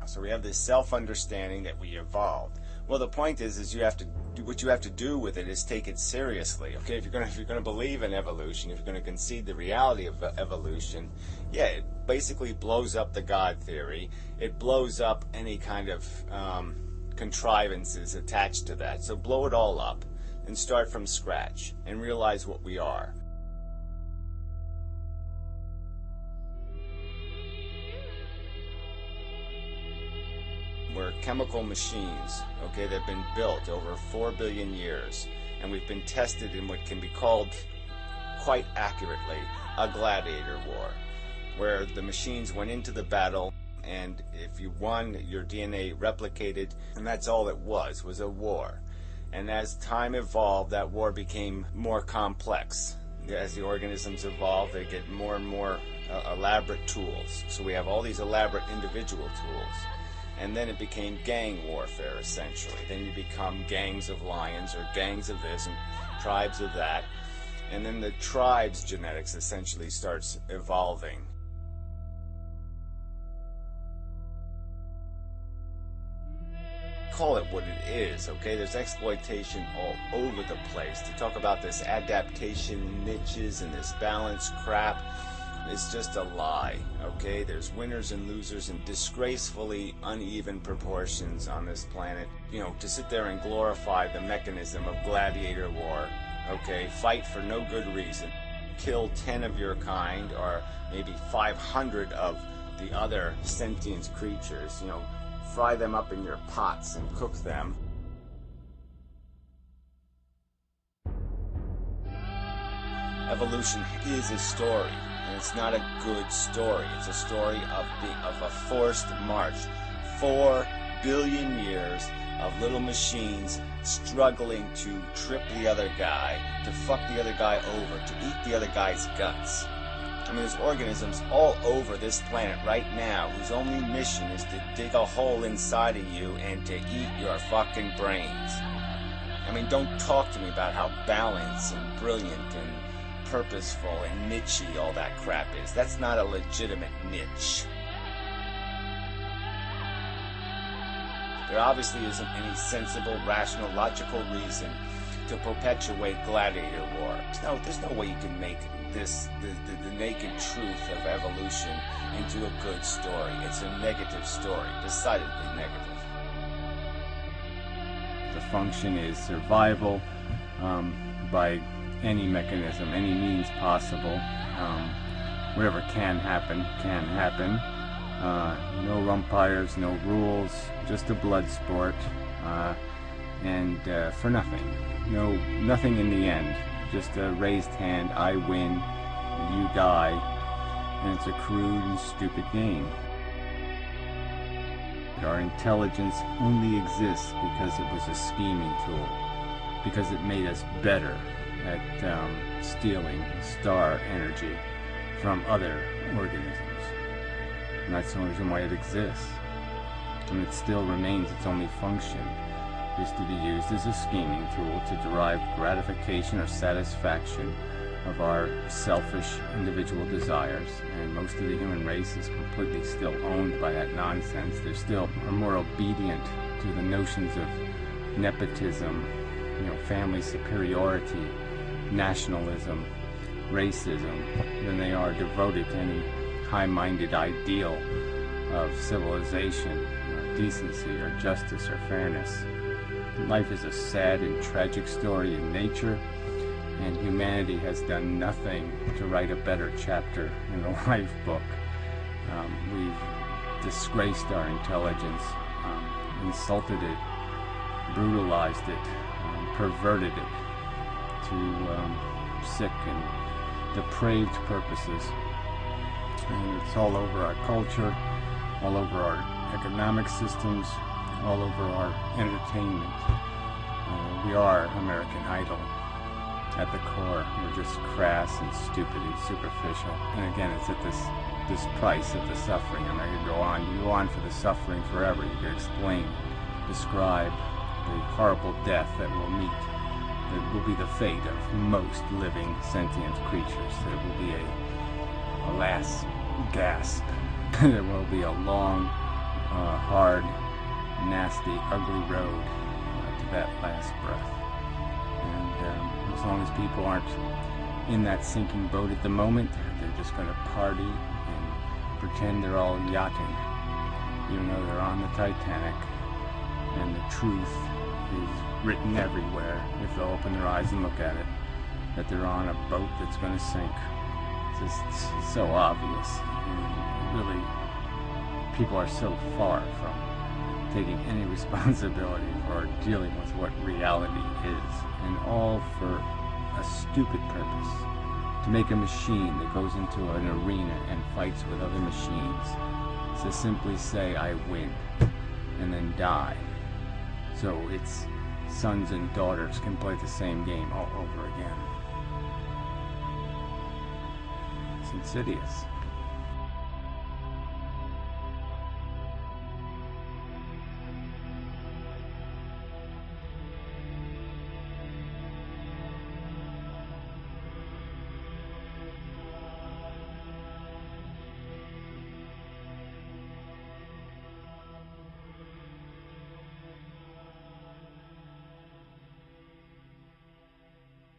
So we have this self-understanding that we evolved. Well, the point is you have to do what you have to do with it is take it seriously. Okay, if you're gonna believe in evolution, if you're gonna concede the reality of evolution, yeah, it basically blows up the God theory. It blows up any kind of contrivances attached to that. So blow it all up and start from scratch and realize what we are. We're chemical machines, okay, that have been built over 4 billion years, and we've been tested in what can be called, quite accurately, a gladiator war, where the machines went into the battle, and if you won, your DNA replicated, and that's all it was a war. And as time evolved, that war became more complex. As the organisms evolve, they get more and more elaborate tools. So we have all these elaborate individual tools. And then it became gang warfare, essentially. Then you become gangs of lions or gangs of this and tribes of that. And then the tribe's genetics essentially starts evolving. Call it what it is, okay? There's exploitation all over the place. To talk about this adaptation niches and this balance crap, it's just a lie, okay? There's winners and losers in disgracefully uneven proportions on this planet. You know, to sit there and glorify the mechanism of gladiator war, okay? Fight for no good reason. Kill 10 of your kind, or maybe 500 of the other sentient creatures, you know, fry them up in your pots and cook them. Evolution is a story. And it's not a good story. It's a story of a forced march. 4 billion years of little machines struggling to trip the other guy, to fuck the other guy over, to eat the other guy's guts. I mean, there's organisms all over this planet right now whose only mission is to dig a hole inside of you and to eat your fucking brains. I mean, don't talk to me about how balanced and brilliant and purposeful and nichey all that crap is. That's not a legitimate niche. There obviously isn't any sensible, rational, logical reason to perpetuate gladiator war. No, there's no way you can make this the naked truth of evolution into a good story. It's a negative story, decidedly negative. The function is survival by any mechanism, any means possible. Whatever can happen, can happen. No umpires, no rules, just a blood sport, and for nothing. Nothing in the end. Just a raised hand, I win, you die, and it's a crude and stupid game. Our intelligence only exists because it was a scheming tool, because it made us better at stealing star energy from other organisms. And that's the only reason why it exists. And it still remains its only function is to be used as a scheming tool to derive gratification or satisfaction of our selfish individual desires. And most of the human race is completely still owned by that nonsense. They still are more obedient to the notions of nepotism, family superiority, nationalism, racism, than they are devoted to any high-minded ideal of civilization, decency, or justice, or fairness. Life is a sad and tragic story in nature, and humanity has done nothing to write a better chapter in the life book. We've disgraced our intelligence, insulted it, brutalized it, perverted it to sick and depraved purposes. And it's all over our culture, all over our economic systems, all over our entertainment. We are American Idol at the core. We're just crass and stupid and superficial. And again, it's at this price of the suffering. I'm not going to go on. You go on for the suffering forever. You can explain, describe the horrible death that we'll meet. It will be the fate of most living sentient creatures. It will be a last gasp. There will be a long hard, nasty, ugly road to that last breath. And as long as people aren't in that sinking boat at the moment, they're just going to party and pretend they're all yachting, even though they're on the Titanic, and the truth is written everywhere, if they'll open their eyes and look at it, that they're on a boat that's going to sink. It's just so obvious. And really, people are so far from taking any responsibility for dealing with what reality is, and all for a stupid purpose: to make a machine that goes into an arena and fights with other machines, to simply say, I win, and then die, so its sons and daughters can play the same game all over again. It's insidious.